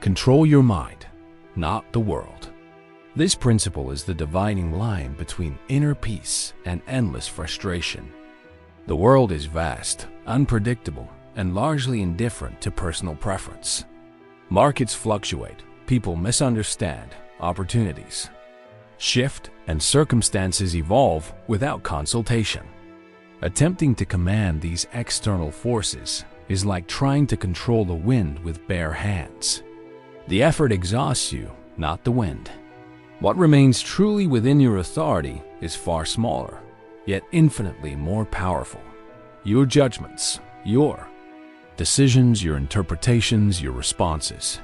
Control your mind, not the world. This principle is the dividing line between inner peace and endless frustration. The world is vast, unpredictable, and largely indifferent to personal preference. Markets fluctuate, people misunderstand, opportunities shift, and circumstances evolve without consultation. Attempting to command these external forces is like trying to control the wind with bare hands. The effort exhausts you, not the wind. What remains truly within your authority is far smaller, yet infinitely more powerful. Your judgments, your decisions, your interpretations, your responses.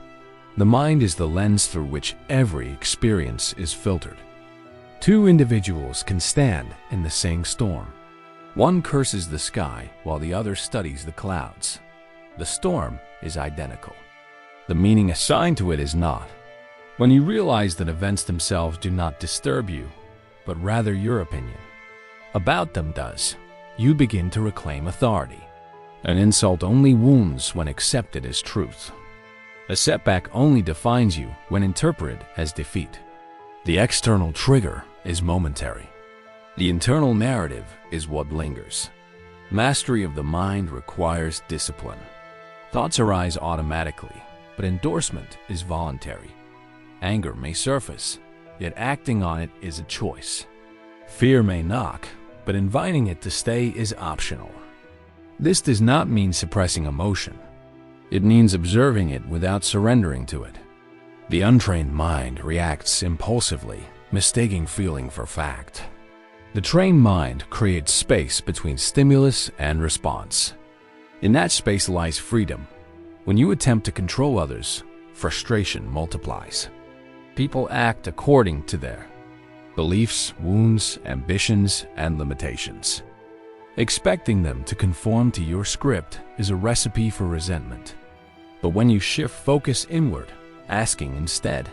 The mind is the lens through which every experience is filtered. Two individuals can stand in the same storm. One curses the sky while the other studies the clouds. The storm is identical. The meaning assigned to it is not. When you realize that events themselves do not disturb you, but rather your opinion about them does, you begin to reclaim authority. An insult only wounds when accepted as truth. A setback only defines you when interpreted as defeat. The external trigger is momentary. The internal narrative is what lingers. Mastery of the mind requires discipline. Thoughts arise automatically, but endorsement is voluntary. Anger may surface, yet acting on it is a choice. Fear may knock, but inviting it to stay is optional. This does not mean suppressing emotion. It means observing it without surrendering to it. The untrained mind reacts impulsively, mistaking feeling for fact. The trained mind creates space between stimulus and response. In that space lies freedom. When you attempt to control others, frustration multiplies. People act according to their beliefs, wounds, ambitions, and limitations. Expecting them to conform to your script is a recipe for resentment. But when you shift focus inward, asking instead,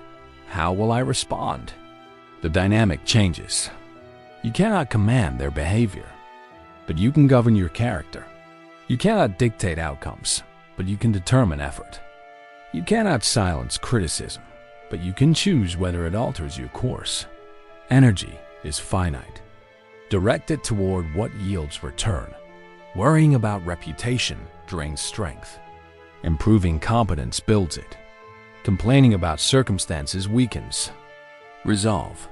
"How will I respond?" the dynamic changes. You cannot command their behavior, but you can govern your character. You cannot dictate outcomes, but you can determine effort. You cannot silence criticism, but you can choose whether it alters your course. Energy is finite. Direct it toward what yields return. Worrying about reputation drains strength. Improving competence builds it. Complaining about circumstances weakens. Resolve.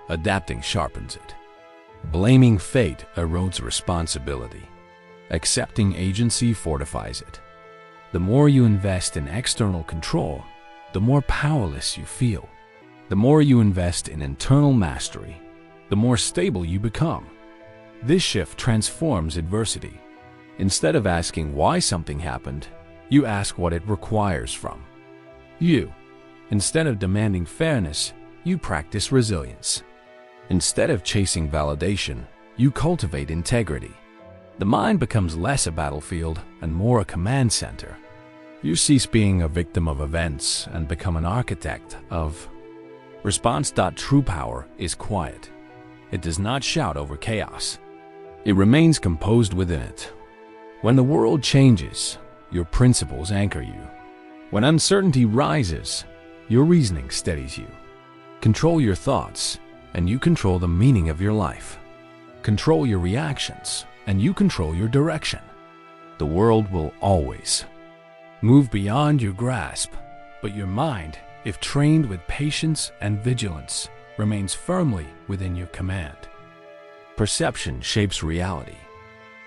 Adapting sharpens it. Blaming fate erodes responsibility. Accepting agency fortifies it. The more you invest in external control, the more powerless you feel. The more you invest in internal mastery, the more stable you become. This shift transforms adversity. Instead of asking why something happened, you ask what it requires from you. Instead of demanding fairness, you practice resilience. Instead of chasing validation, you cultivate integrity. The mind becomes less a battlefield and more a command center. You cease being a victim of events and become an architect of response. True power is quiet. It does not shout over chaos. It remains composed within it. When the world changes, your principles anchor you. When uncertainty rises, your reasoning steadies you. Control your thoughts, and you control the meaning of your life. Control your reactions, and you control your direction. The world will always move beyond your grasp, but your mind, if trained with patience and vigilance, remains firmly within your command. Perception shapes reality.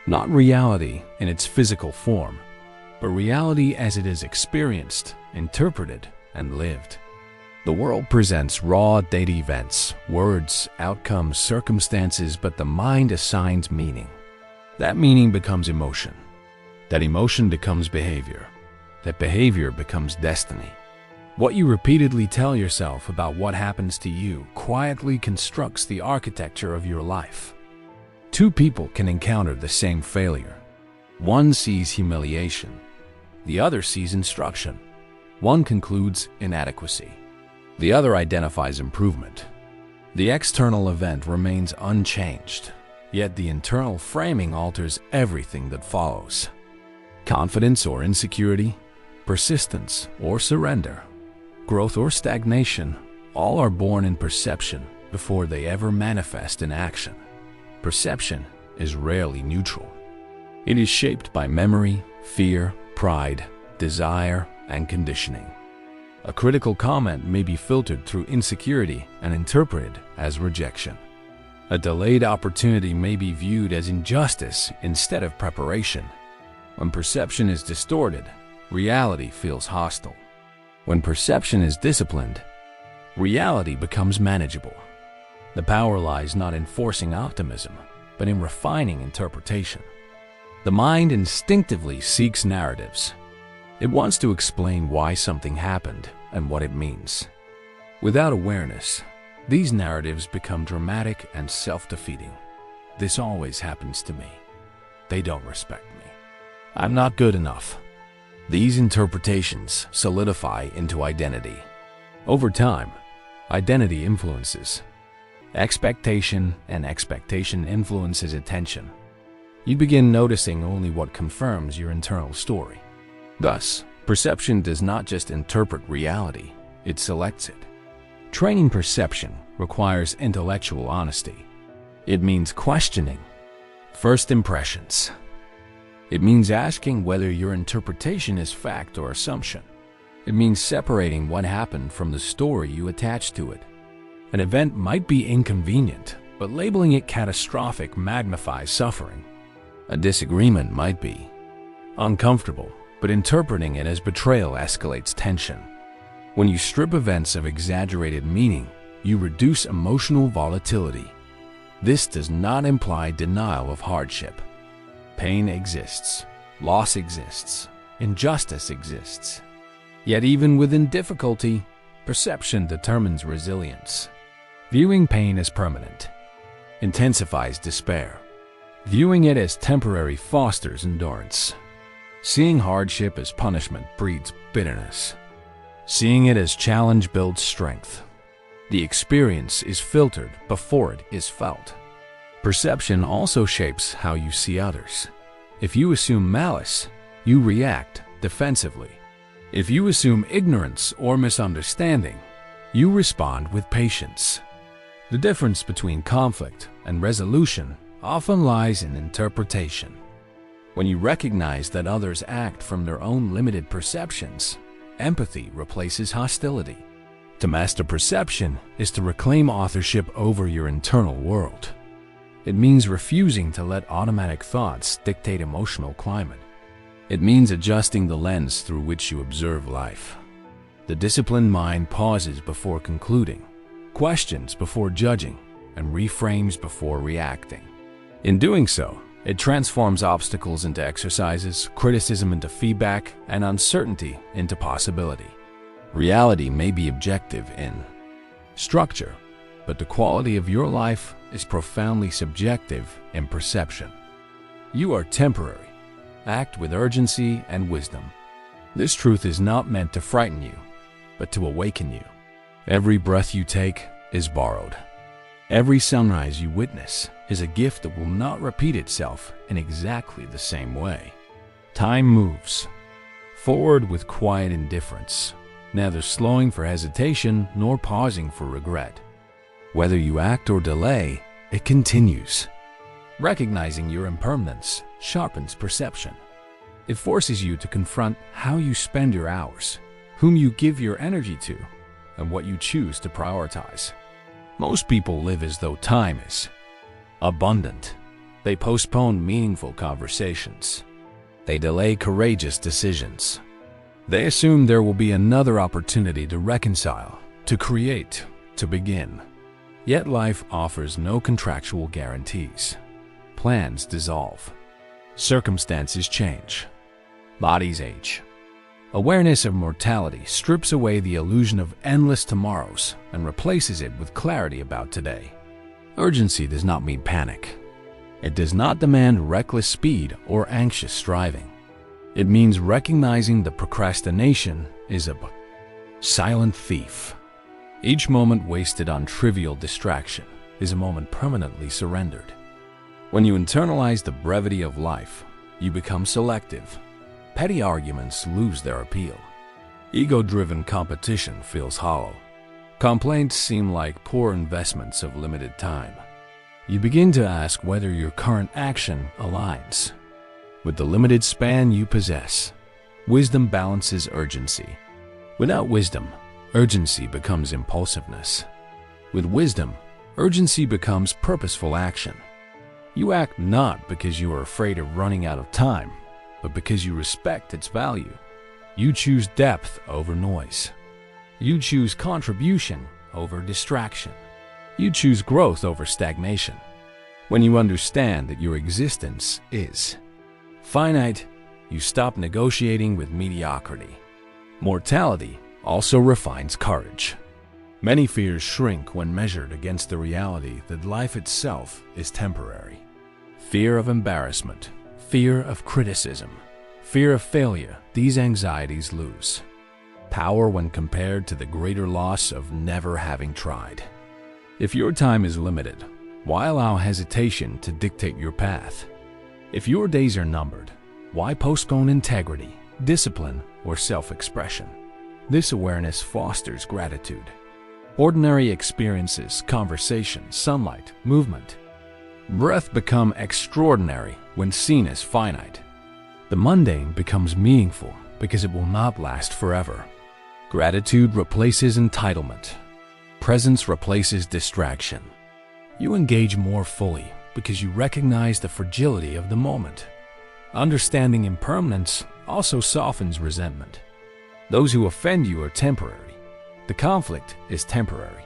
Not reality in its physical form, but reality as it is experienced, interpreted, and lived. The world presents raw data, events, words, outcomes, circumstances, but the mind assigns meaning. That meaning becomes emotion. That emotion becomes behavior. That behavior becomes destiny. What you repeatedly tell yourself about what happens to you quietly constructs the architecture of your life. Two people can encounter the same failure. One sees humiliation. The other sees instruction. One concludes inadequacy. The other identifies improvement. The external event remains unchanged, yet the internal framing alters everything that follows. Confidence or insecurity, persistence or surrender, growth, or stagnation, all are born in perception before they ever manifest in action. Perception is rarely neutral. It is shaped by memory, fear, pride, desire, and conditioning. A critical comment may be filtered through insecurity and interpreted as rejection. A delayed opportunity may be viewed as injustice instead of preparation. When perception is distorted, reality feels hostile. When perception is disciplined, reality becomes manageable. The power lies not in forcing optimism, but in refining interpretation. The mind instinctively seeks narratives. It wants to explain why something happened and what it means. Without awareness, these narratives become dramatic and self-defeating. This always happens to me. They don't respect me. I'm not good enough. These interpretations solidify into identity. Over time, identity influences expectation, and expectation influences attention. You begin noticing only what confirms your internal story. Thus, perception does not just interpret reality, it selects it. Training perception requires intellectual honesty. It means questioning first impressions. It means asking whether your interpretation is fact or assumption. It means separating what happened from the story you attach to it. An event might be inconvenient, but labeling it catastrophic magnifies suffering. A disagreement might be uncomfortable, but interpreting it as betrayal escalates tension. When you strip events of exaggerated meaning, you reduce emotional volatility. This does not imply denial of hardship. Pain exists, loss exists, injustice exists. Yet even within difficulty, perception determines resilience. Viewing pain as permanent intensifies despair. Viewing it as temporary fosters endurance. Seeing hardship as punishment breeds bitterness. Seeing it as challenge builds strength. The experience is filtered before it is felt. Perception also shapes how you see others. If you assume malice, you react defensively. If you assume ignorance or misunderstanding, you respond with patience. The difference between conflict and resolution often lies in interpretation. When you recognize that others act from their own limited perceptions, empathy replaces hostility. To master perception is to reclaim authorship over your internal world. It means refusing to let automatic thoughts dictate emotional climate. It means adjusting the lens through which you observe life. The disciplined mind pauses before concluding, questions before judging, and reframes before reacting. In doing so, it transforms obstacles into exercises, criticism into feedback, and uncertainty into possibility. Reality may be objective in structure, but the quality of your life is profoundly subjective in perception. You are temporary. Act with urgency and wisdom. This truth is not meant to frighten you, but to awaken you. Every breath you take is borrowed. Every sunrise you witness is a gift that will not repeat itself in exactly the same way. Time moves forward with quiet indifference, neither slowing for hesitation nor pausing for regret. Whether you act or delay, it continues. Recognizing your impermanence sharpens perception. It forces you to confront how you spend your hours, whom you give your energy to, and what you choose to prioritize. Most people live as though time is abundant. They postpone meaningful conversations. They delay courageous decisions. They assume there will be another opportunity to reconcile, to create, to begin. Yet life offers no contractual guarantees. Plans dissolve. Circumstances change. Bodies age. Awareness of mortality strips away the illusion of endless tomorrows and replaces it with clarity about today. Urgency does not mean panic. It does not demand reckless speed or anxious striving. It means recognizing that procrastination is a silent thief. Each moment wasted on trivial distraction is a moment permanently surrendered. When you internalize the brevity of life, you become selective. Petty arguments lose their appeal. Ego-driven competition feels hollow. Complaints seem like poor investments of limited time. You begin to ask whether your current action aligns with the limited span you possess. Wisdom balances urgency. Without wisdom, urgency becomes impulsiveness. With wisdom, urgency becomes purposeful action. You act not because you are afraid of running out of time, but because you respect its value. You choose depth over noise. You choose contribution over distraction. You choose growth over stagnation. When you understand that your existence is finite, you stop negotiating with mediocrity. Mortality also refines courage. Many fears shrink when measured against the reality that life itself is temporary. Fear of embarrassment, fear of criticism, fear of failure, these anxieties lose power when compared to the greater loss of never having tried. If your time is limited, why allow hesitation to dictate your path? If your days are numbered, why postpone integrity, discipline, or self-expression? This awareness fosters gratitude. Ordinary experiences, conversation, sunlight, movement, breath become extraordinary when seen as finite. The mundane becomes meaningful because it will not last forever. Gratitude replaces entitlement. Presence replaces distraction. You engage more fully because you recognize the fragility of the moment. Understanding impermanence also softens resentment. Those who offend you are temporary. The conflict is temporary.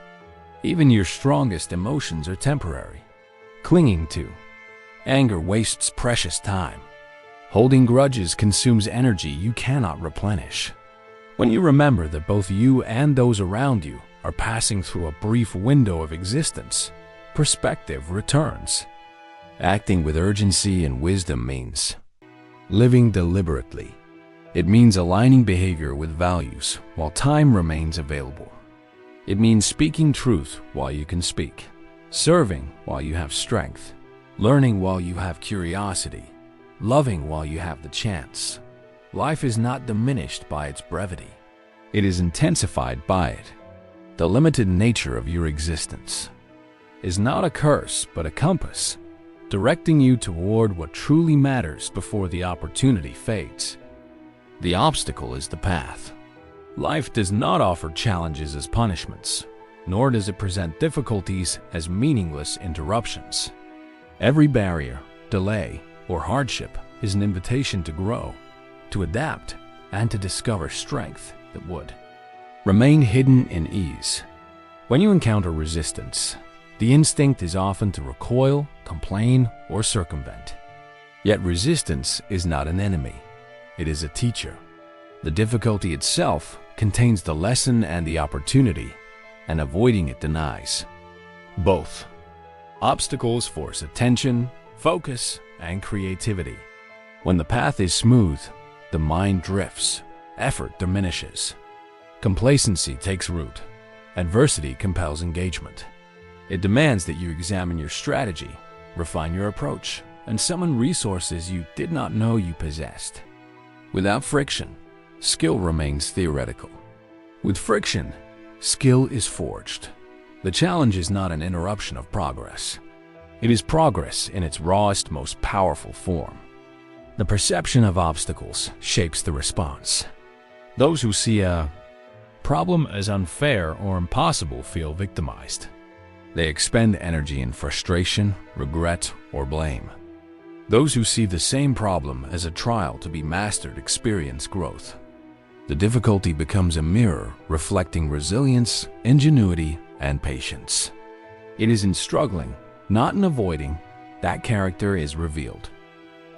Even your strongest emotions are temporary. Clinging to anger wastes precious time. Holding grudges consumes energy you cannot replenish. When you remember that both you and those around you are passing through a brief window of existence, perspective returns. Acting with urgency and wisdom means living deliberately. It means aligning behavior with values while time remains available. It means speaking truth while you can speak, serving while you have strength, learning while you have curiosity, loving while you have the chance. Life is not diminished by its brevity. It is intensified by it. The limited nature of your existence is not a curse but a compass, directing you toward what truly matters before the opportunity fades. The obstacle is the path. Life does not offer challenges as punishments, nor does it present difficulties as meaningless interruptions. Every barrier, delay, or hardship is an invitation to grow, to adapt, and to discover strength that would remain hidden in ease. When you encounter resistance, the instinct is often to recoil, complain, or circumvent. Yet resistance is not an enemy. It is a teacher. The difficulty itself contains the lesson and the opportunity, and avoiding it denies both. Obstacles force attention, focus, and creativity. When the path is smooth, the mind drifts, effort diminishes. Complacency takes root. Adversity compels engagement. It demands that you examine your strategy, refine your approach, and summon resources you did not know you possessed. Without friction, skill remains theoretical. With friction, skill is forged. The challenge is not an interruption of progress. It is progress in its rawest, most powerful form. The perception of obstacles shapes the response. Those who see a problem as unfair or impossible feel victimized. They expend energy in frustration, regret, or blame. Those who see the same problem as a trial to be mastered experience growth. The difficulty becomes a mirror reflecting resilience, ingenuity, and patience. It is in struggling, not in avoiding, that character is revealed.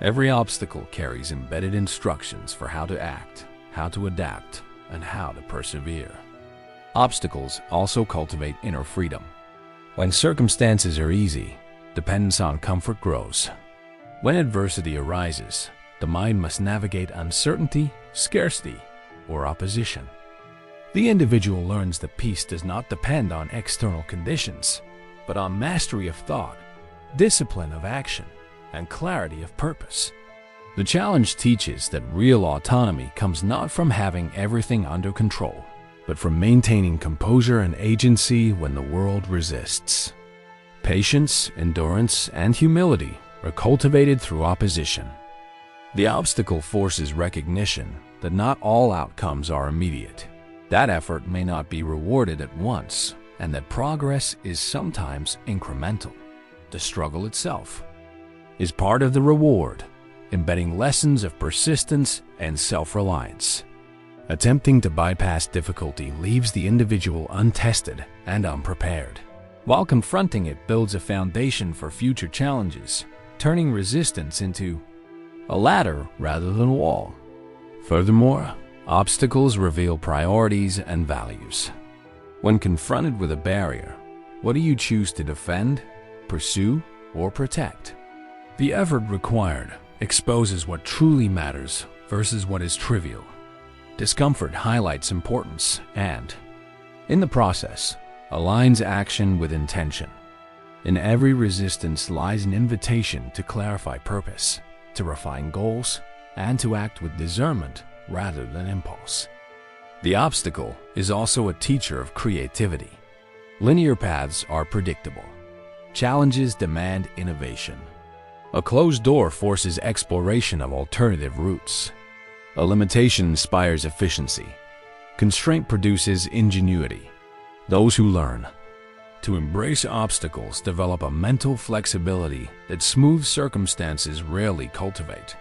Every obstacle carries embedded instructions for how to act, how to adapt, and how to persevere. Obstacles also cultivate inner freedom. When circumstances are easy, dependence on comfort grows. When adversity arises, the mind must navigate uncertainty, scarcity, or opposition. The individual learns that peace does not depend on external conditions, but on mastery of thought, discipline of action, and clarity of purpose. The challenge teaches that real autonomy comes not from having everything under control, but from maintaining composure and agency when the world resists. Patience, endurance, and humility are cultivated through opposition. The obstacle forces recognition that not all outcomes are immediate. That effort may not be rewarded at once, and that progress is sometimes incremental. The struggle itself is part of the reward, embedding lessons of persistence and self-reliance. Attempting to bypass difficulty leaves the individual untested and unprepared, while confronting it builds a foundation for future challenges, turning resistance into a ladder rather than a wall. Furthermore, obstacles reveal priorities and values. When confronted with a barrier, what do you choose to defend, pursue, or protect? The effort required exposes what truly matters versus what is trivial. Discomfort highlights importance and, in the process, aligns action with intention. In every resistance lies an invitation to clarify purpose, to refine goals, and to act with discernment rather than impulse. The obstacle is also a teacher of creativity. Linear paths are predictable. Challenges demand innovation. A closed door forces exploration of alternative routes. A limitation inspires efficiency. Constraint produces ingenuity. Those who learn to embrace obstacles develop a mental flexibility that smooth circumstances rarely cultivate.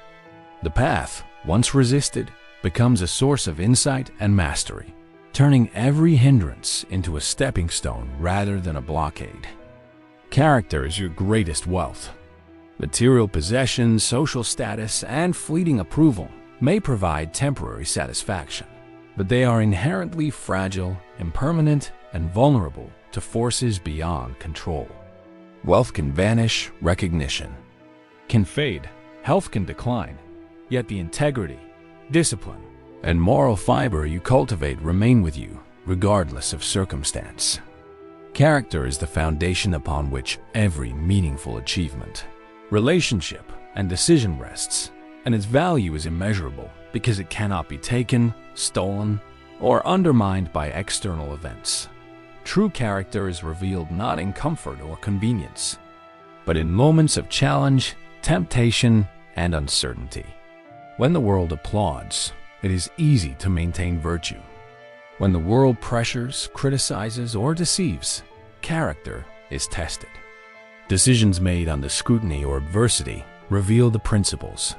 The path, once resisted, becomes a source of insight and mastery, turning every hindrance into a stepping stone rather than a blockade. Character is your greatest wealth. Material possessions, social status, and fleeting approval may provide temporary satisfaction, but they are inherently fragile, impermanent, and vulnerable to forces beyond control. Wealth can vanish, recognition can fade, health can decline, yet the integrity, discipline, and moral fiber you cultivate remain with you, regardless of circumstance. Character is the foundation upon which every meaningful achievement, relationship, and decision rests, and its value is immeasurable because it cannot be taken, stolen, or undermined by external events. True character is revealed not in comfort or convenience, but in moments of challenge, temptation, and uncertainty. When the world applauds, it is easy to maintain virtue. When the world pressures, criticizes, or deceives, character is tested. Decisions made under scrutiny or adversity reveal the principles,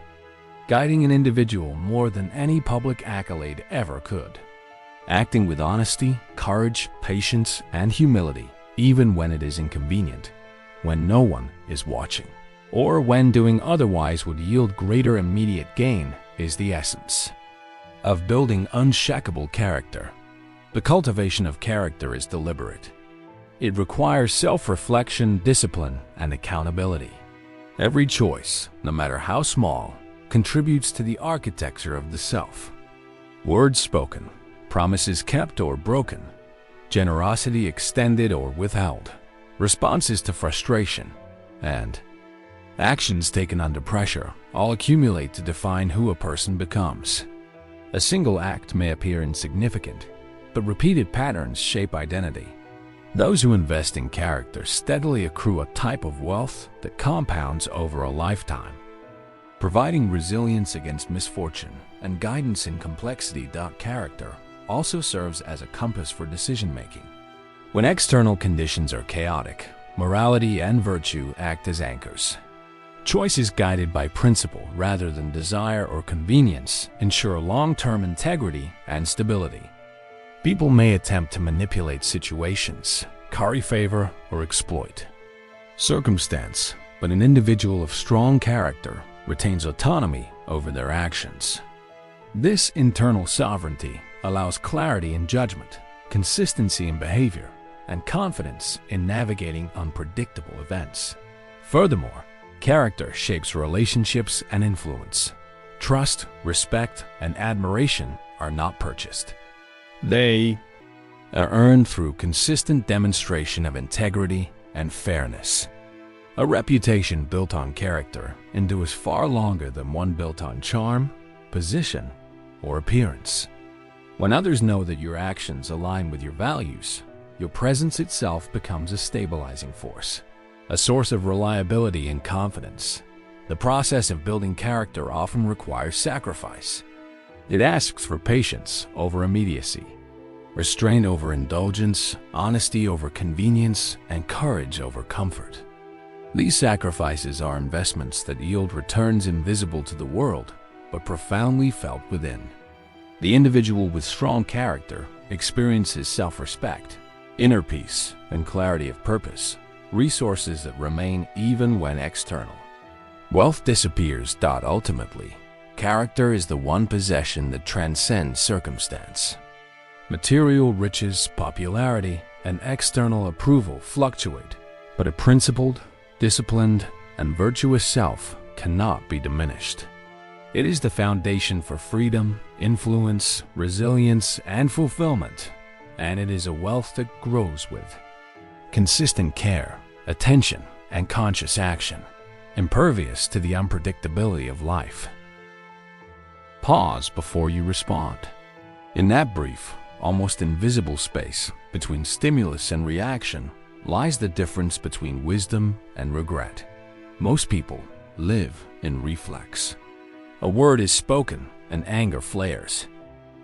guiding an individual more than any public accolade ever could. Acting with honesty, courage, patience, and humility, even when it is inconvenient, when no one is watching, or when doing otherwise would yield greater immediate gain, is the essence of building unshakable character. The cultivation of character is deliberate. It requires self-reflection, discipline, and accountability. Every choice, no matter how small, contributes to the architecture of the self. Words spoken, promises kept or broken, generosity extended or withheld, responses to frustration, and actions taken under pressure all accumulate to define who a person becomes. A single act may appear insignificant, but repeated patterns shape identity. Those who invest in character steadily accrue a type of wealth that compounds over a lifetime, providing resilience against misfortune and guidance in complexity. Character also serves as a compass for decision-making. When external conditions are chaotic, morality and virtue act as anchors. Choices guided by principle rather than desire or convenience ensure long-term integrity and stability. People may attempt to manipulate situations, curry favor, or exploit circumstance, but an individual of strong character retains autonomy over their actions. This internal sovereignty allows clarity in judgment, consistency in behavior, and confidence in navigating unpredictable events. Furthermore, character shapes relationships and influence. Trust, respect, and admiration are not purchased. They are earned through consistent demonstration of integrity and fairness. A reputation built on character endures far longer than one built on charm, position, or appearance. When others know that your actions align with your values, your presence itself becomes a stabilizing force, a source of reliability and confidence. The process of building character often requires sacrifice. It asks for patience over immediacy, restraint over indulgence, honesty over convenience, and courage over comfort. These sacrifices are investments that yield returns invisible to the world, but profoundly felt within. The individual with strong character experiences self-respect, inner peace, and clarity of purpose, resources that remain even when external. Wealth disappears. Ultimately, character is the one possession that transcends circumstance. Material riches, popularity, and external approval fluctuate, but a principled, disciplined, and virtuous self cannot be diminished. It is the foundation for freedom, influence, resilience, and fulfillment, and it is a wealth that grows with consistent care, attention, and conscious action, impervious to the unpredictability of life. Pause before you respond. In that brief, almost invisible space between stimulus and reaction lies the difference between wisdom and regret. Most people live in reflex. A word is spoken and anger flares.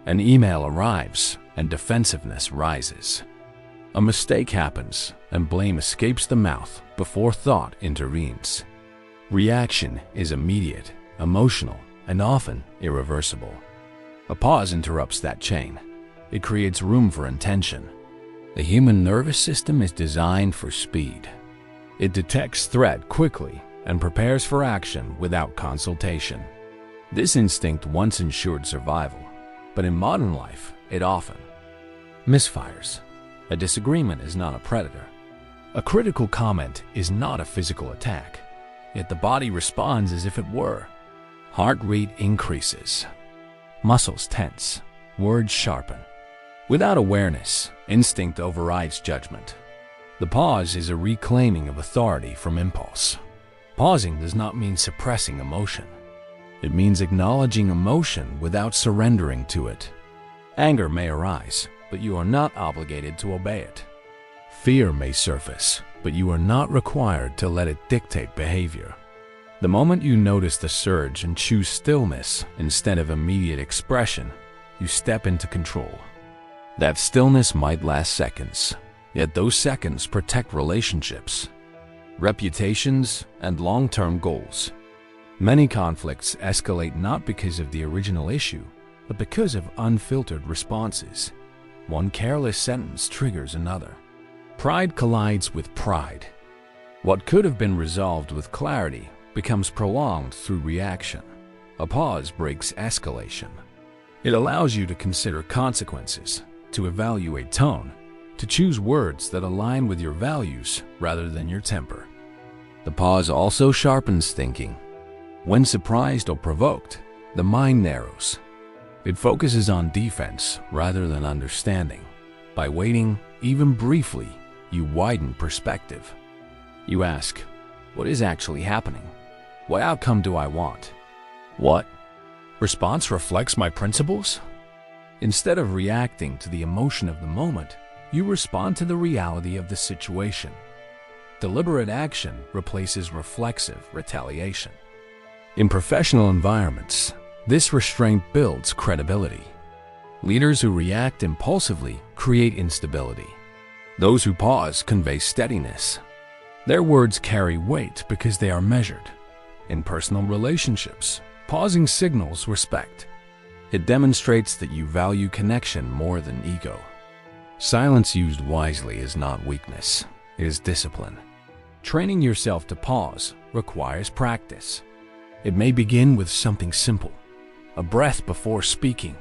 An email arrives and defensiveness rises. A mistake happens and blame escapes the mouth before thought intervenes. Reaction is immediate, emotional, and often irreversible. A pause interrupts that chain. It creates room for intention. The human nervous system is designed for speed. It detects threat quickly and prepares for action without consultation. This instinct once ensured survival, but in modern life, it often misfires. A disagreement is not a predator. A critical comment is not a physical attack, yet the body responds as if it were. Heart rate increases. Muscles tense. Words sharpen. Without awareness, instinct overrides judgment. The pause is a reclaiming of authority from impulse. Pausing does not mean suppressing emotion. It means acknowledging emotion without surrendering to it. Anger may arise, but you are not obligated to obey it. Fear may surface, but you are not required to let it dictate behavior. The moment you notice the surge and choose stillness instead of immediate expression, you step into control. That stillness might last seconds, yet those seconds protect relationships, reputations, and long-term goals. Many conflicts escalate not because of the original issue, but because of unfiltered responses. One careless sentence triggers another. Pride collides with pride. What could have been resolved with clarity becomes prolonged through reaction. A pause breaks escalation. It allows you to consider consequences, to evaluate tone, to choose words that align with your values rather than your temper. The pause also sharpens thinking. When surprised or provoked, the mind narrows. It focuses on defense rather than understanding. By waiting, even briefly, you widen perspective. You ask, what is actually happening? What outcome do I want? What response reflects my principles? Instead of reacting to the emotion of the moment, you respond to the reality of the situation. Deliberate action replaces reflexive retaliation. In professional environments, this restraint builds credibility. Leaders who react impulsively create instability. Those who pause convey steadiness. Their words carry weight because they are measured. In personal relationships, pausing signals respect. It demonstrates that you value connection more than ego. Silence used wisely is not weakness, it is discipline. Training yourself to pause requires practice. It may begin with something simple, a breath before speaking,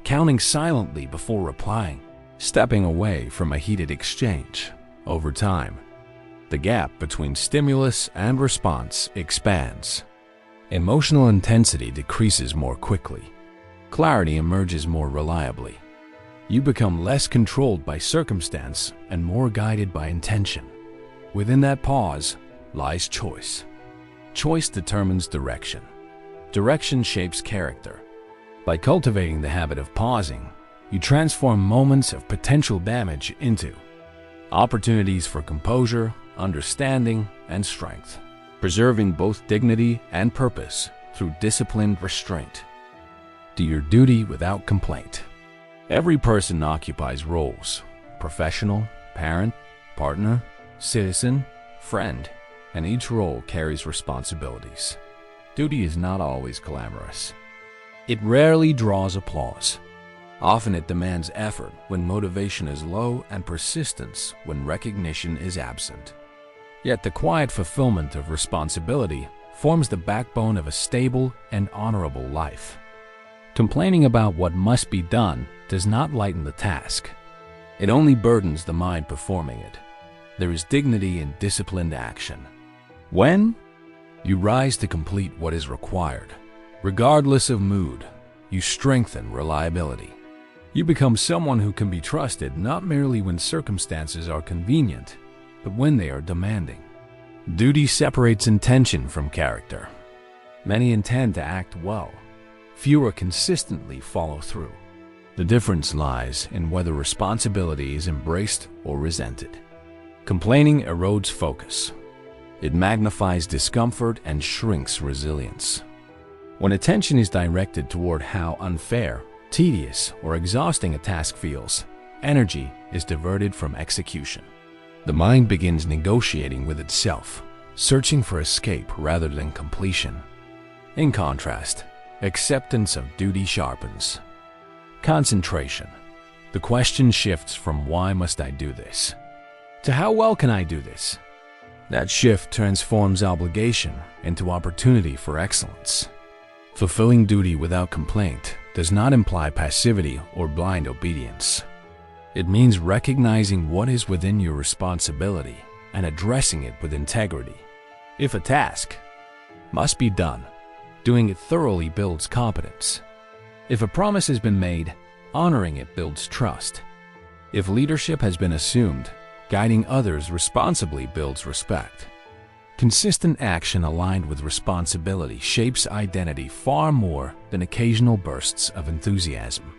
counting silently before replying, stepping away from a heated exchange. Over time, the gap between stimulus and response expands. Emotional intensity decreases more quickly. Clarity emerges more reliably. You become less controlled by circumstance and more guided by intention. Within that pause, lies choice. Choice determines direction. Direction shapes character. By cultivating the habit of pausing, you transform moments of potential damage into opportunities for composure, understanding, and strength, preserving both dignity and purpose through disciplined restraint. Do your duty without complaint. Every person occupies roles: professional, parent, partner, citizen, friend, and each role carries responsibilities. Duty is not always glamorous. It rarely draws applause. Often it demands effort when motivation is low and persistence when recognition is absent. Yet the quiet fulfillment of responsibility forms the backbone of a stable and honorable life. Complaining about what must be done does not lighten the task. It only burdens the mind performing it. There is dignity in disciplined action. When you rise to complete what is required, regardless of mood, you strengthen reliability. You become someone who can be trusted not merely when circumstances are convenient, but when they are demanding. Duty separates intention from character. Many intend to act well. Fewer consistently follow through. The difference lies in whether responsibility is embraced or resented. Complaining erodes focus. It magnifies discomfort and shrinks resilience. When attention is directed toward how unfair, tedious, or exhausting a task feels, energy is diverted from execution. The mind begins negotiating with itself, searching for escape rather than completion. In contrast, acceptance of duty sharpens. Concentration. The question shifts from "why must I do this?" to "how well can I do this?" That shift transforms obligation into opportunity for excellence. Fulfilling duty without complaint does not imply passivity or blind obedience. It means recognizing what is within your responsibility and addressing it with integrity. If a task must be done, doing it thoroughly builds competence. If a promise has been made, honoring it builds trust. If leadership has been assumed, guiding others responsibly builds respect. Consistent action aligned with responsibility shapes identity far more than occasional bursts of enthusiasm.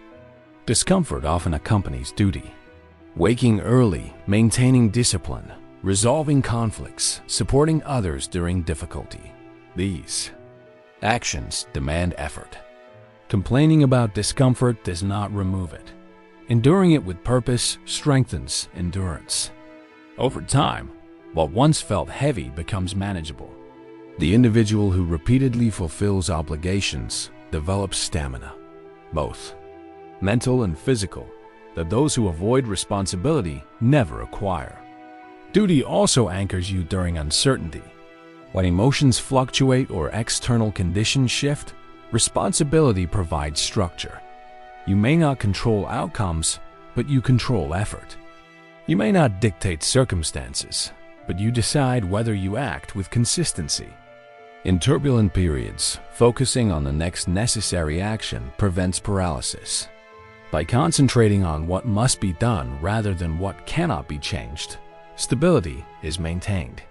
Discomfort often accompanies duty. Waking early, maintaining discipline, resolving conflicts, supporting others during difficulty. These actions demand effort. Complaining about discomfort does not remove it. Enduring it with purpose strengthens endurance. Over time, what once felt heavy becomes manageable. The individual who repeatedly fulfills obligations develops stamina, both mental and physical, that those who avoid responsibility never acquire. Duty also anchors you during uncertainty. When emotions fluctuate or external conditions shift, responsibility provides structure. You may not control outcomes, but you control effort. You may not dictate circumstances, but you decide whether you act with consistency. In turbulent periods, focusing on the next necessary action prevents paralysis. By concentrating on what must be done rather than what cannot be changed, stability is maintained.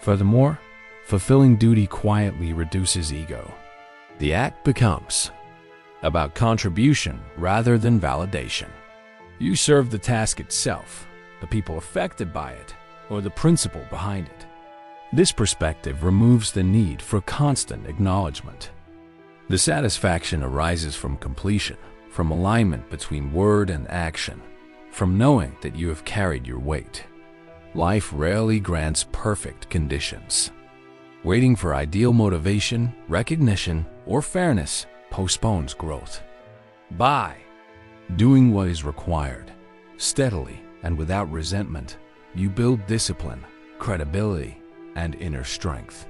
Furthermore, fulfilling duty quietly reduces ego. The act becomes about contribution rather than validation. You serve the task itself, the people affected by it, or the principle behind it. This perspective removes the need for constant acknowledgement. The satisfaction arises from completion, from alignment between word and action, from knowing that you have carried your weight. Life rarely grants perfect conditions. Waiting for ideal motivation, recognition, or fairness postpones growth. By doing what is required, steadily and without resentment, you build discipline, credibility, and inner strength.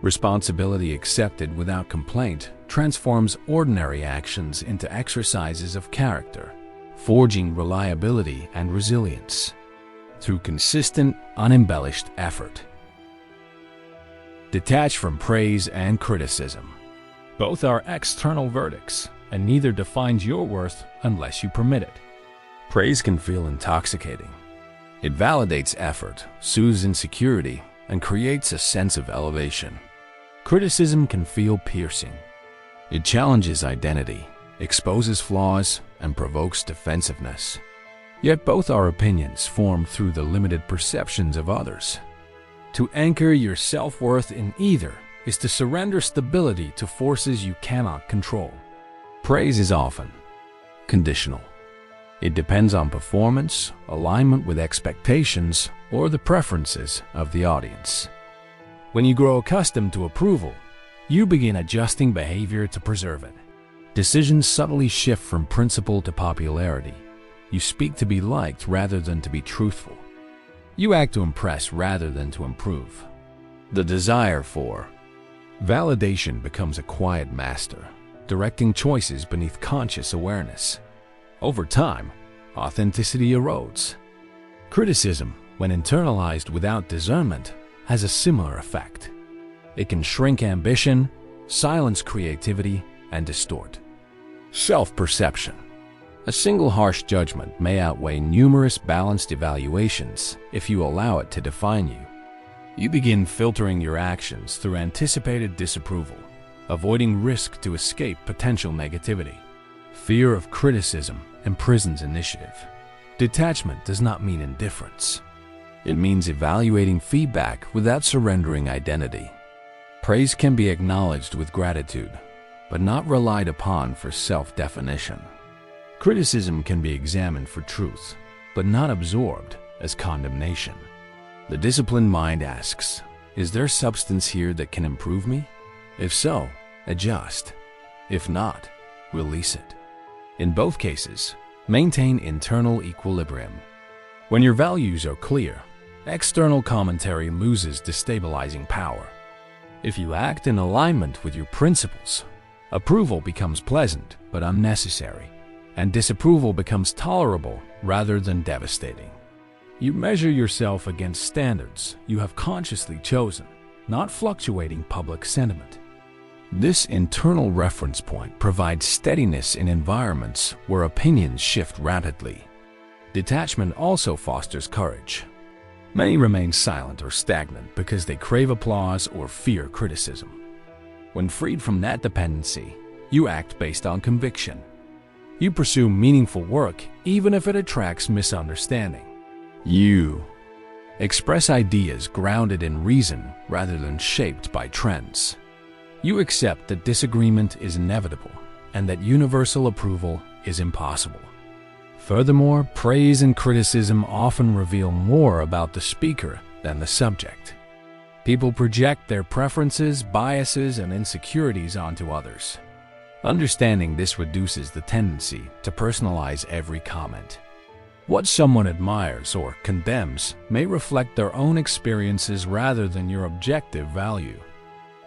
Responsibility accepted without complaint transforms ordinary actions into exercises of character, forging reliability and resilience through consistent, unembellished effort. Detach from praise and criticism. Both are external verdicts, and neither defines your worth unless you permit it. Praise can feel intoxicating. It validates effort, soothes insecurity, and creates a sense of elevation. Criticism can feel piercing. It challenges identity, exposes flaws, and provokes defensiveness. Yet both are opinions formed through the limited perceptions of others. To anchor your self-worth in either is to surrender stability to forces you cannot control. Praise is often conditional. It depends on performance, alignment with expectations, or the preferences of the audience. When you grow accustomed to approval, you begin adjusting behavior to preserve it. Decisions subtly shift from principle to popularity. You speak to be liked rather than to be truthful. You act to impress rather than to improve. The desire for validation becomes a quiet master, directing choices beneath conscious awareness. Over time, authenticity erodes. Criticism, when internalized without discernment, has a similar effect. It can shrink ambition, silence creativity, and distort self-perception. A single harsh judgment may outweigh numerous balanced evaluations if you allow it to define you. You begin filtering your actions through anticipated disapproval, avoiding risk to escape potential negativity. Fear of criticism imprisons initiative. Detachment does not mean indifference. It means evaluating feedback without surrendering identity. Praise can be acknowledged with gratitude, but not relied upon for self-definition. Criticism can be examined for truth, but not absorbed as condemnation. The disciplined mind asks, is there substance here that can improve me? If so, adjust. If not, release it. In both cases, maintain internal equilibrium. When your values are clear, external commentary loses destabilizing power. If you act in alignment with your principles, approval becomes pleasant but unnecessary, and disapproval becomes tolerable rather than devastating. You measure yourself against standards you have consciously chosen, not fluctuating public sentiment. This internal reference point provides steadiness in environments where opinions shift rapidly. Detachment also fosters courage. Many remain silent or stagnant because they crave applause or fear criticism. When freed from that dependency, you act based on conviction. You pursue meaningful work even if it attracts misunderstanding. You express ideas grounded in reason rather than shaped by trends. You accept that disagreement is inevitable and that universal approval is impossible. Furthermore, praise and criticism often reveal more about the speaker than the subject. People project their preferences, biases, and insecurities onto others. Understanding this reduces the tendency to personalize every comment. What someone admires or condemns may reflect their own experiences rather than your objective value.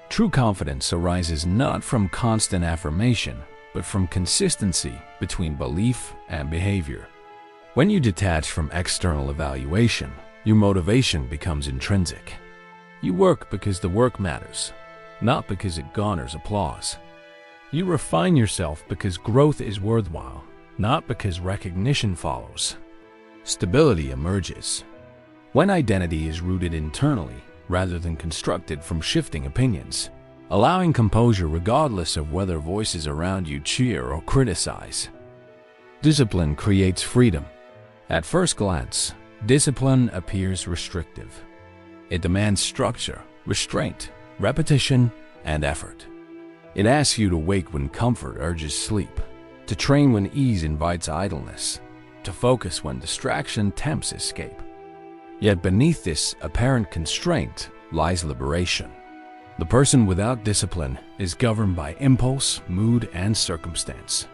True confidence arises not from constant affirmation, but from consistency between belief and behavior. When you detach from external evaluation, your motivation becomes intrinsic. You work because the work matters, not because it garners applause. You refine yourself because growth is worthwhile, not because recognition follows. Stability emerges when identity is rooted internally rather than constructed from shifting opinions, allowing composure regardless of whether voices around you cheer or criticize. Discipline creates freedom. At first glance, discipline appears restrictive. It demands structure, restraint, repetition, and effort. It asks you to wake when comfort urges sleep, to train when ease invites idleness, to focus when distraction tempts escape. Yet beneath this apparent constraint lies liberation. The person without discipline is governed by impulse, mood, and circumstance.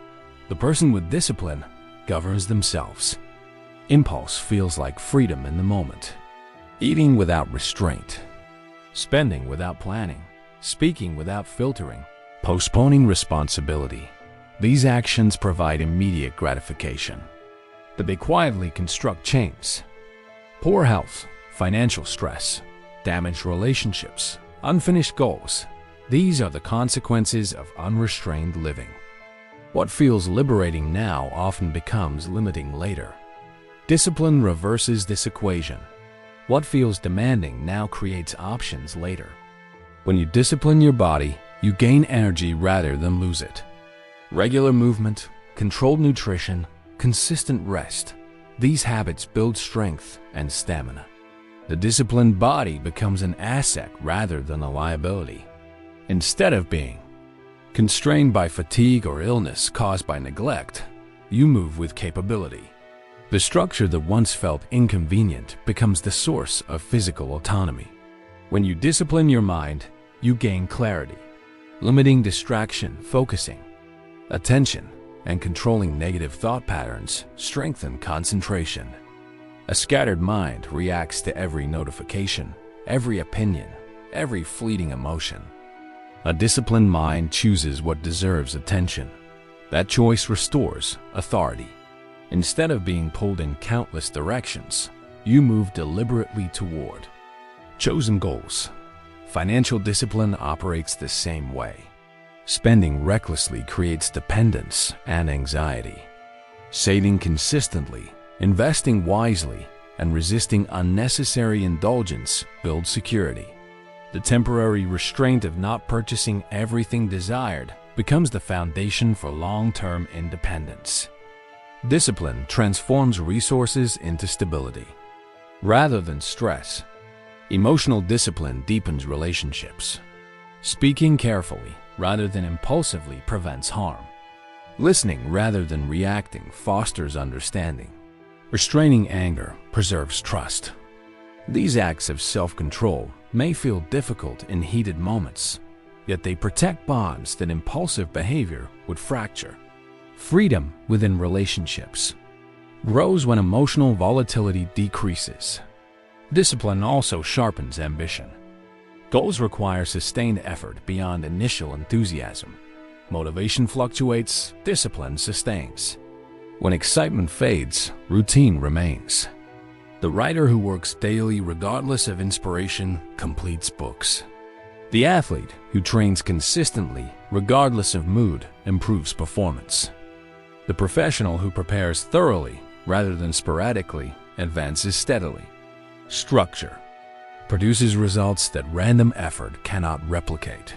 The person with discipline governs themselves. Impulse feels like freedom in the moment. Eating without restraint, spending without planning, speaking without filtering, postponing responsibility. These actions provide immediate gratification, but they quietly construct chains. Poor health, financial stress, damaged relationships, unfinished goals. These are the consequences of unrestrained living. What feels liberating now often becomes limiting later. Discipline reverses this equation. What feels demanding now creates options later. When you discipline your body, you gain energy rather than lose it. Regular movement, controlled nutrition, consistent rest. These habits build strength and stamina. The disciplined body becomes an asset rather than a liability. Instead of being constrained by fatigue or illness caused by neglect, you move with capability. The structure that once felt inconvenient becomes the source of physical autonomy. When you discipline your mind, you gain clarity, limiting distraction, focusing, attention, and controlling negative thought patterns strengthen concentration. A scattered mind reacts to every notification, every opinion, every fleeting emotion. A disciplined mind chooses what deserves attention. That choice restores authority. Instead of being pulled in countless directions, you move deliberately toward chosen goals. Financial discipline operates the same way. Spending recklessly creates dependence and anxiety. Saving consistently, investing wisely, and resisting unnecessary indulgence builds security. The temporary restraint of not purchasing everything desired becomes the foundation for long-term independence. Discipline transforms resources into stability. Rather than stress, emotional discipline deepens relationships. Speaking carefully rather than impulsively prevents harm. Listening rather than reacting fosters understanding. Restraining anger preserves trust. These acts of self-control may feel difficult in heated moments, yet they protect bonds that impulsive behavior would fracture. Freedom within relationships grows when emotional volatility decreases. Discipline also sharpens ambition. Goals require sustained effort beyond initial enthusiasm. Motivation fluctuates, discipline sustains. When excitement fades, routine remains. The writer who works daily regardless of inspiration completes books. The athlete who trains consistently regardless of mood improves performance. The professional who prepares thoroughly rather than sporadically advances steadily. Structure produces results that random effort cannot replicate.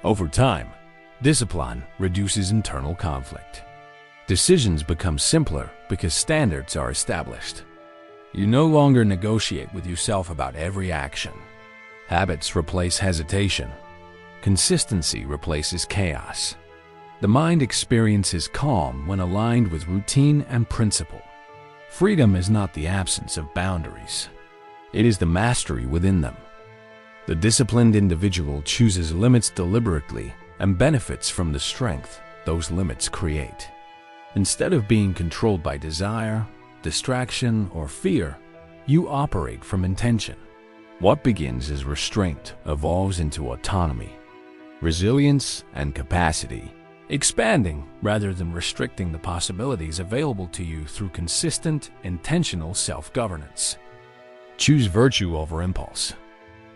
Over time, discipline reduces internal conflict. Decisions become simpler because standards are established. You no longer negotiate with yourself about every action. Habits replace hesitation. Consistency replaces chaos. The mind experiences calm when aligned with routine and principle. Freedom is not the absence of boundaries. It is the mastery within them. The disciplined individual chooses limits deliberately and benefits from the strength those limits create. Instead of being controlled by desire, distraction, or fear, you operate from intention. What begins as restraint evolves into autonomy, resilience, and capacity, expanding rather than restricting the possibilities available to you through consistent, intentional self-governance. Choose virtue over impulse.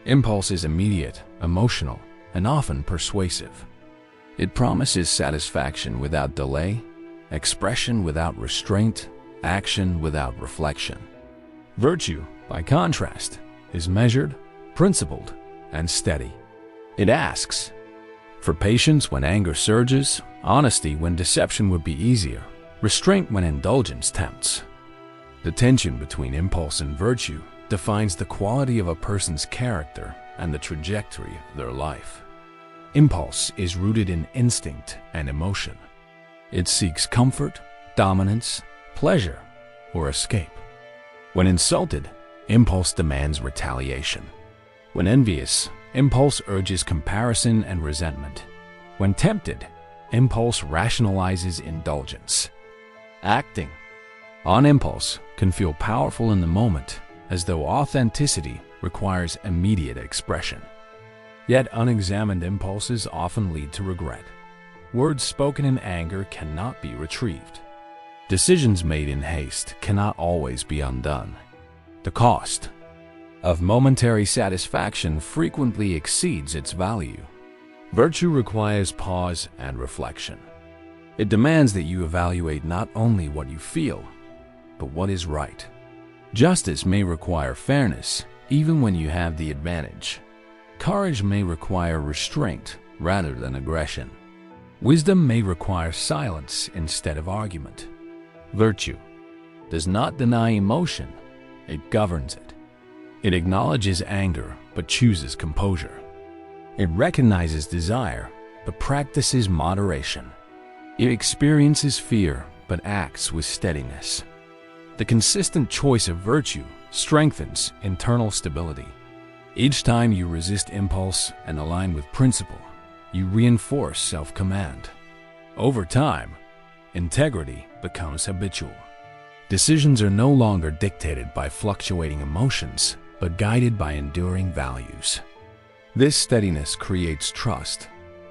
Impulse is immediate, emotional, and often persuasive. It promises satisfaction without delay, expression without restraint, action without reflection. Virtue, by contrast, is measured, principled, and steady. It asks for patience when anger surges, honesty when deception would be easier, restraint when indulgence tempts. The tension between impulse and virtue defines the quality of a person's character and the trajectory of their life. Impulse is rooted in instinct and emotion. It seeks comfort, dominance, pleasure, or escape. When insulted, impulse demands retaliation. When envious, impulse urges comparison and resentment. When tempted, impulse rationalizes indulgence. Acting on impulse can feel powerful in the moment, as though authenticity requires immediate expression. Yet unexamined impulses often lead to regret. Words spoken in anger cannot be retrieved. Decisions made in haste cannot always be undone. The cost of momentary satisfaction frequently exceeds its value. Virtue requires pause and reflection. It demands that you evaluate not only what you feel, but what is right. Justice may require fairness, even when you have the advantage. Courage may require restraint rather than aggression. Wisdom may require silence instead of argument. Virtue does not deny emotion, it governs it. It acknowledges anger but chooses composure. It recognizes desire but practices moderation. It experiences fear but acts with steadiness. The consistent choice of virtue strengthens internal stability. Each time you resist impulse and align with principle, you reinforce self-command. Over time, integrity becomes habitual. Decisions are no longer dictated by fluctuating emotions, but guided by enduring values. This steadiness creates trust,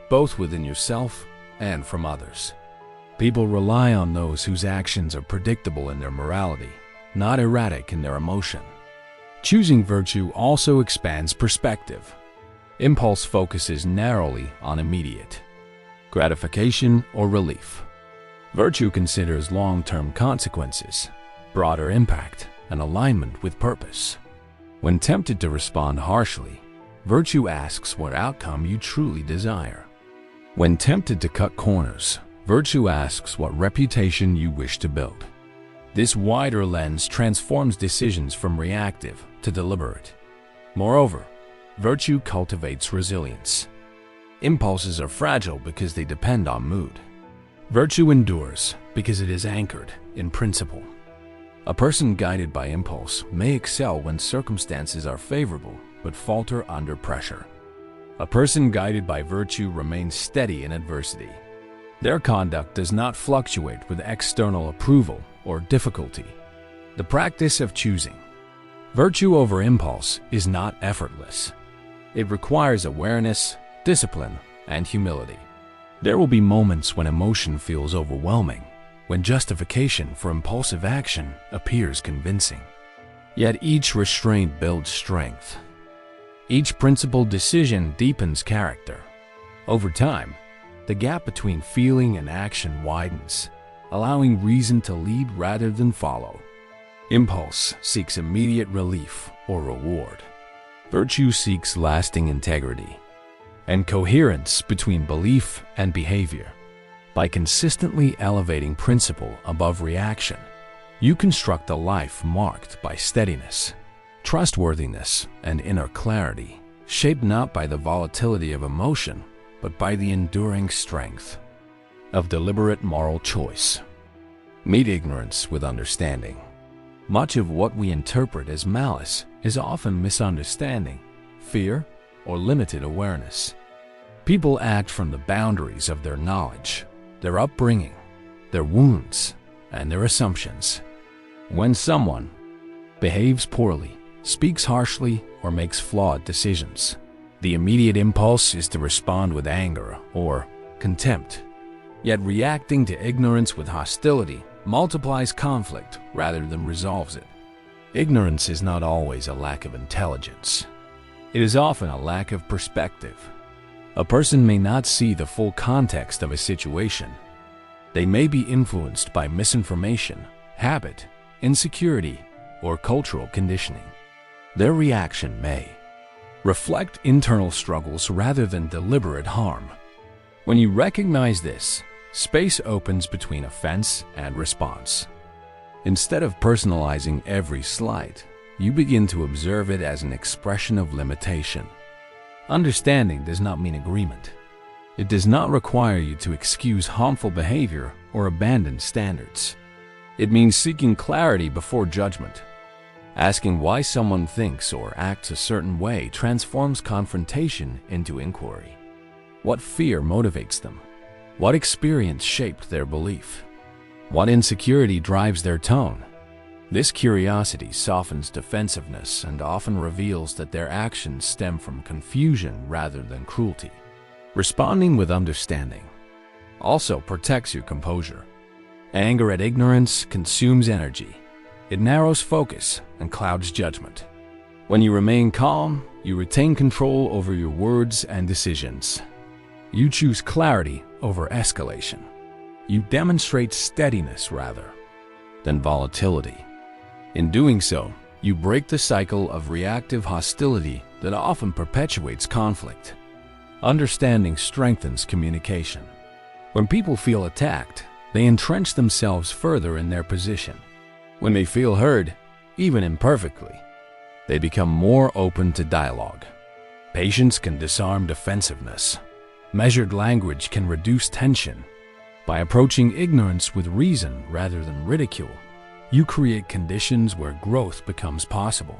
both within yourself and from others. People rely on those whose actions are predictable in their morality, not erratic in their emotion. Choosing virtue also expands perspective. Impulse focuses narrowly on immediate gratification or relief. Virtue considers long-term consequences, broader impact, and alignment with purpose. When tempted to respond harshly, virtue asks what outcome you truly desire. When tempted to cut corners, virtue asks what reputation you wish to build. This wider lens transforms decisions from reactive to deliberate. Moreover, virtue cultivates resilience. Impulses are fragile because they depend on mood. Virtue endures because it is anchored in principle. A person guided by impulse may excel when circumstances are favorable, but falter under pressure. A person guided by virtue remains steady in adversity. Their conduct does not fluctuate with external approval or difficulty. The practice of choosing virtue over impulse is not effortless. It requires awareness, discipline, and humility. There will be moments when emotion feels overwhelming, when justification for impulsive action appears convincing. Yet each restraint builds strength. Each principled decision deepens character. Over time, the gap between feeling and action widens, allowing reason to lead rather than follow. Impulse seeks immediate relief or reward. Virtue seeks lasting integrity and coherence between belief and behavior. By consistently elevating principle above reaction, you construct a life marked by steadiness, trustworthiness, and inner clarity, shaped not by the volatility of emotion, but by the enduring strength of deliberate moral choice. Meet ignorance with understanding. Much of what we interpret as malice is often misunderstanding, fear, or limited awareness. People act from the boundaries of their knowledge, their upbringing, their wounds, and their assumptions. When someone behaves poorly, speaks harshly, or makes flawed decisions, the immediate impulse is to respond with anger or contempt. Yet reacting to ignorance with hostility multiplies conflict rather than resolves it. Ignorance is not always a lack of intelligence. It is often a lack of perspective. A person may not see the full context of a situation. They may be influenced by misinformation, habit, insecurity, or cultural conditioning. Their reaction may reflect internal struggles rather than deliberate harm. When you recognize this, space opens between offense and response. Instead of personalizing every slight, you begin to observe it as an expression of limitation. Understanding does not mean agreement. It does not require you to excuse harmful behavior or abandon standards. It means seeking clarity before judgment. Asking why someone thinks or acts a certain way transforms confrontation into inquiry. What fear motivates them? What experience shaped their belief? What insecurity drives their tone? This curiosity softens defensiveness and often reveals that their actions stem from confusion rather than cruelty. Responding with understanding also protects your composure. Anger at ignorance consumes energy. It narrows focus and clouds judgment. When you remain calm, you retain control over your words and decisions. You choose clarity over escalation. You demonstrate steadiness rather than volatility. In doing so, you break the cycle of reactive hostility that often perpetuates conflict. Understanding strengthens communication. When people feel attacked, they entrench themselves further in their position. When they feel heard, even imperfectly, they become more open to dialogue. Patience can disarm defensiveness. Measured language can reduce tension. By approaching ignorance with reason rather than ridicule, you create conditions where growth becomes possible.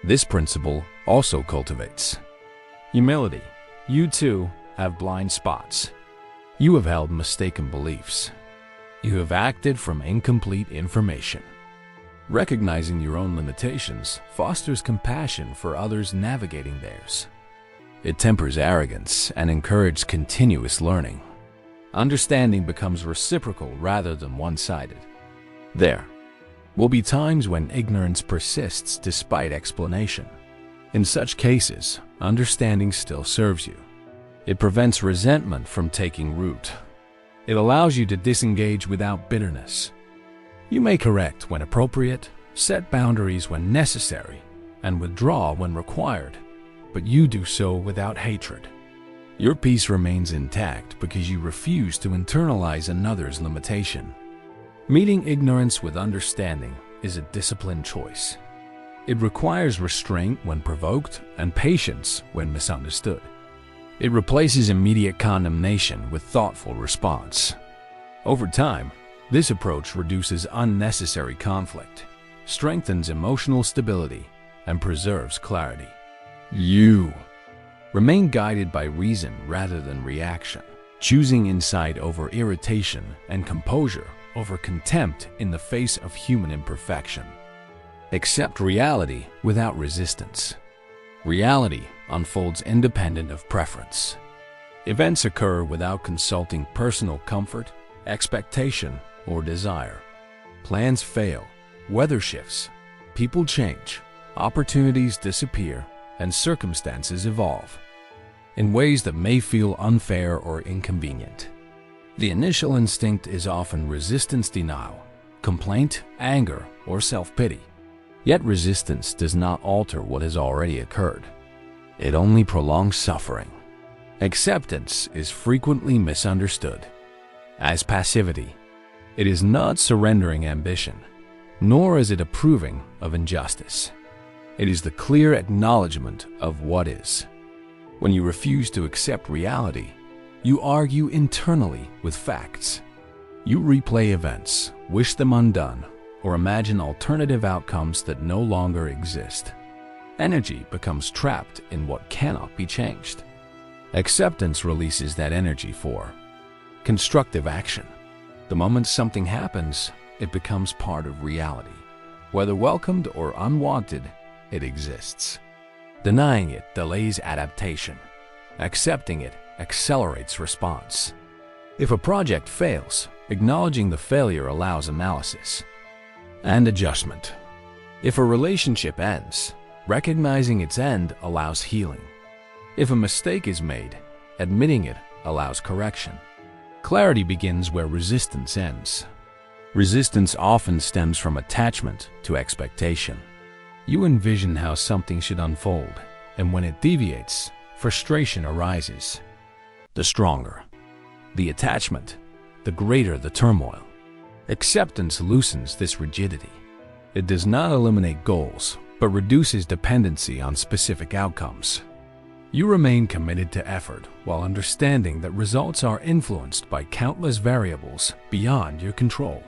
This principle also cultivates humility. You too have blind spots. You have held mistaken beliefs. You have acted from incomplete information. Recognizing your own limitations fosters compassion for others navigating theirs. It tempers arrogance and encourages continuous learning. Understanding becomes reciprocal rather than one-sided. There will be times when ignorance persists despite explanation. In such cases, understanding still serves you. It prevents resentment from taking root. It allows you to disengage without bitterness. You may correct when appropriate, set boundaries when necessary, and withdraw when required, but you do so without hatred. Your peace remains intact because you refuse to internalize another's limitation. Meeting ignorance with understanding is a disciplined choice. It requires restraint when provoked and patience when misunderstood. It replaces immediate condemnation with thoughtful response. Over time, this approach reduces unnecessary conflict, strengthens emotional stability, and preserves clarity. You remain guided by reason rather than reaction, choosing insight over irritation and composure over contempt in the face of human imperfection. Accept reality without resistance. Reality unfolds independent of preference. Events occur without consulting personal comfort, expectation, or desire. Plans fail, weather shifts, people change, opportunities disappear, and circumstances evolve in ways that may feel unfair or inconvenient. The initial instinct is often resistance denial, complaint, anger, or self-pity. Yet resistance does not alter what has already occurred. It only prolongs suffering. Acceptance is frequently misunderstood as passivity. It is not surrendering ambition, nor is it approving of injustice. It is the clear acknowledgement of what is. When you refuse to accept reality, you argue internally with facts. You replay events, wish them undone, or imagine alternative outcomes that no longer exist. Energy becomes trapped in what cannot be changed. Acceptance releases that energy for constructive action. The moment something happens, it becomes part of reality. Whether welcomed or unwanted, it exists. Denying it delays adaptation. Accepting it accelerates response. If a project fails, acknowledging the failure allows analysis and adjustment. If a relationship ends, recognizing its end allows healing. If a mistake is made, admitting it allows correction. Clarity begins where resistance ends. Resistance often stems from attachment to expectation. You envision how something should unfold, and when it deviates, frustration arises. The stronger the attachment, the greater the turmoil. Acceptance loosens this rigidity. It does not eliminate goals, but reduces dependency on specific outcomes. You remain committed to effort while understanding that results are influenced by countless variables beyond your control.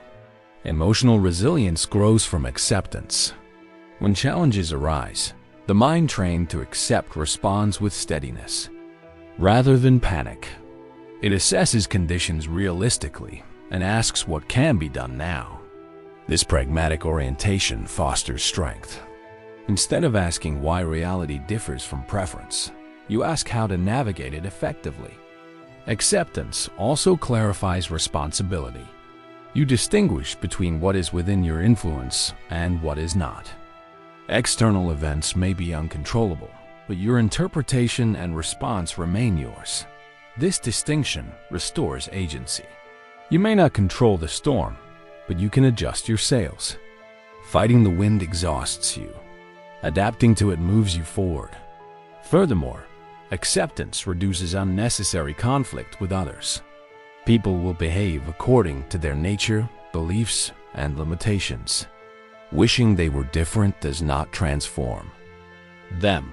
Emotional resilience grows from acceptance. When challenges arise, the mind trained to accept responds with steadiness, rather than panic. It assesses conditions realistically and asks what can be done now. This pragmatic orientation fosters strength. Instead of asking why reality differs from preference, you ask how to navigate it effectively. Acceptance also clarifies responsibility. You distinguish between what is within your influence and what is not. External events may be uncontrollable, but your interpretation and response remain yours. This distinction restores agency. You may not control the storm, but you can adjust your sails. Fighting the wind exhausts you. Adapting to it moves you forward. Furthermore, acceptance reduces unnecessary conflict with others. People will behave according to their nature, beliefs, and limitations. Wishing they were different does not transform them.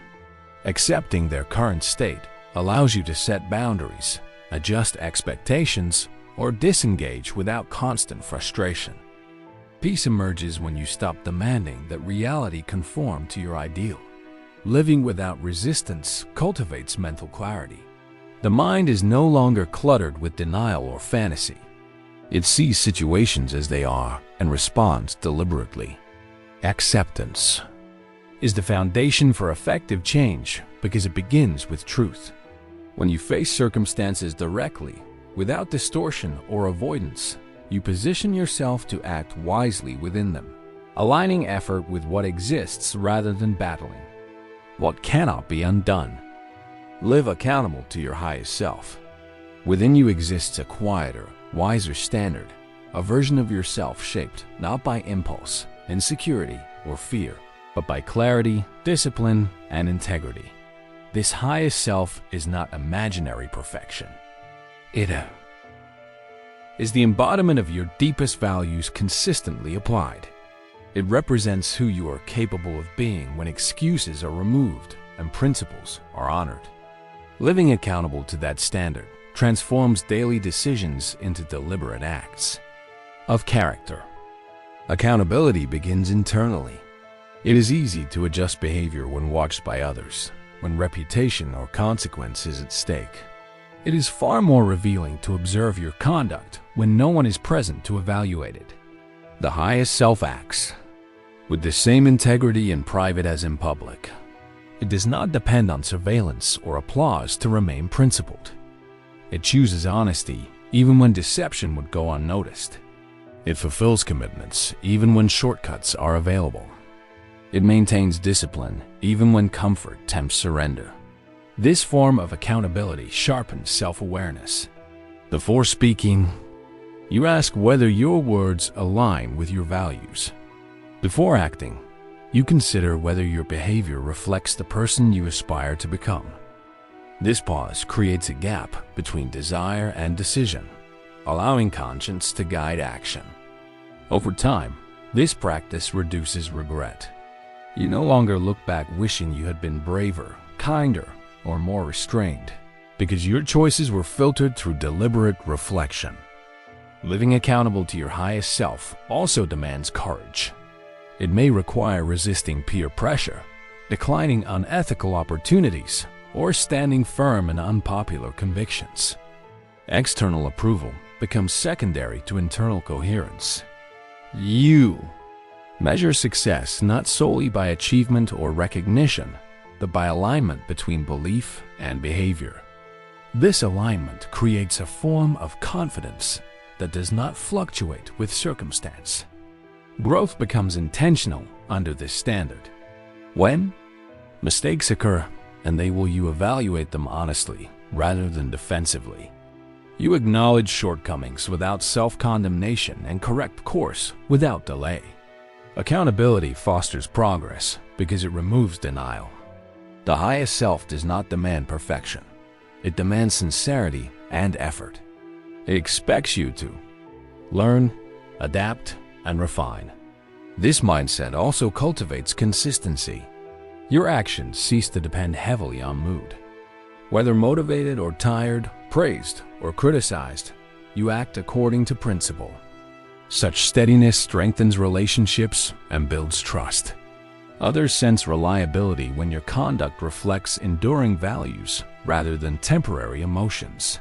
Accepting their current state allows you to set boundaries, adjust expectations, or disengage without constant frustration. Peace emerges when you stop demanding that reality conform to your ideal. Living without resistance cultivates mental clarity. The mind is no longer cluttered with denial or fantasy. It sees situations as they are and responds deliberately. Acceptance is the foundation for effective change because it begins with truth. When you face circumstances directly, without distortion or avoidance, you position yourself to act wisely within them, aligning effort with what exists rather than battling what cannot be undone. Live accountable to your highest self. Within you exists a quieter, wiser standard, a version of yourself shaped not by impulse, insecurity, or fear, but by clarity, discipline, and integrity. This highest self is not imaginary perfection. It is the embodiment of your deepest values consistently applied. It represents who you are capable of being when excuses are removed and principles are honored. Living accountable to that standard transforms daily decisions into deliberate acts of character. Accountability begins internally. It is easy to adjust behavior when watched by others, when reputation or consequence is at stake. It is far more revealing to observe your conduct when no one is present to evaluate it. The highest self acts with the same integrity in private as in public. It does not depend on surveillance or applause to remain principled. It chooses honesty even when deception would go unnoticed. It fulfills commitments even when shortcuts are available. It maintains discipline even when comfort tempts surrender. This form of accountability sharpens self-awareness. Before speaking, you ask whether your words align with your values. Before acting, you consider whether your behavior reflects the person you aspire to become. This pause creates a gap between desire and decision, allowing conscience to guide action. Over time, this practice reduces regret. You no longer look back wishing you had been braver, kinder, or more restrained, because your choices were filtered through deliberate reflection. Living accountable to your highest self also demands courage. It may require resisting peer pressure, declining unethical opportunities, or standing firm in unpopular convictions. External approval becomes secondary to internal coherence. You measure success not solely by achievement or recognition, but by alignment between belief and behavior. This alignment creates a form of confidence that does not fluctuate with circumstance. Growth becomes intentional under this standard. When mistakes occur, and you evaluate them honestly rather than defensively. You acknowledge shortcomings without self-condemnation and correct course without delay. Accountability fosters progress because it removes denial. The highest self does not demand perfection. It demands sincerity and effort. It expects you to learn, adapt, and refine. This mindset also cultivates consistency. Your actions cease to depend heavily on mood. Whether motivated or tired, praised or criticized, you act according to principle. Such steadiness strengthens relationships and builds trust. Others sense reliability when your conduct reflects enduring values rather than temporary emotions.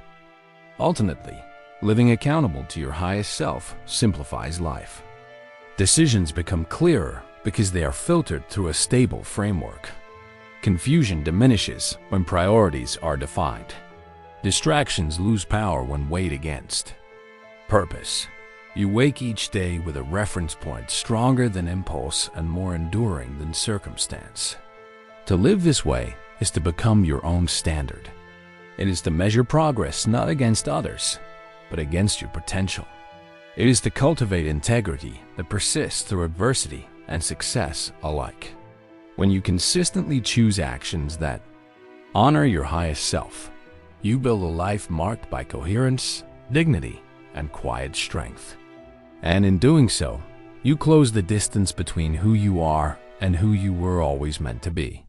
Ultimately, living accountable to your highest self simplifies life. Decisions become clearer because they are filtered through a stable framework. Confusion diminishes when priorities are defined. Distractions lose power when weighed against purpose. You wake each day with a reference point stronger than impulse and more enduring than circumstance. To live this way is to become your own standard. It is to measure progress not against others, but against your potential. It is to cultivate integrity that persists through adversity and success alike. When you consistently choose actions that honor your highest self, you build a life marked by coherence, dignity, and quiet strength. And in doing so, you close the distance between who you are and who you were always meant to be.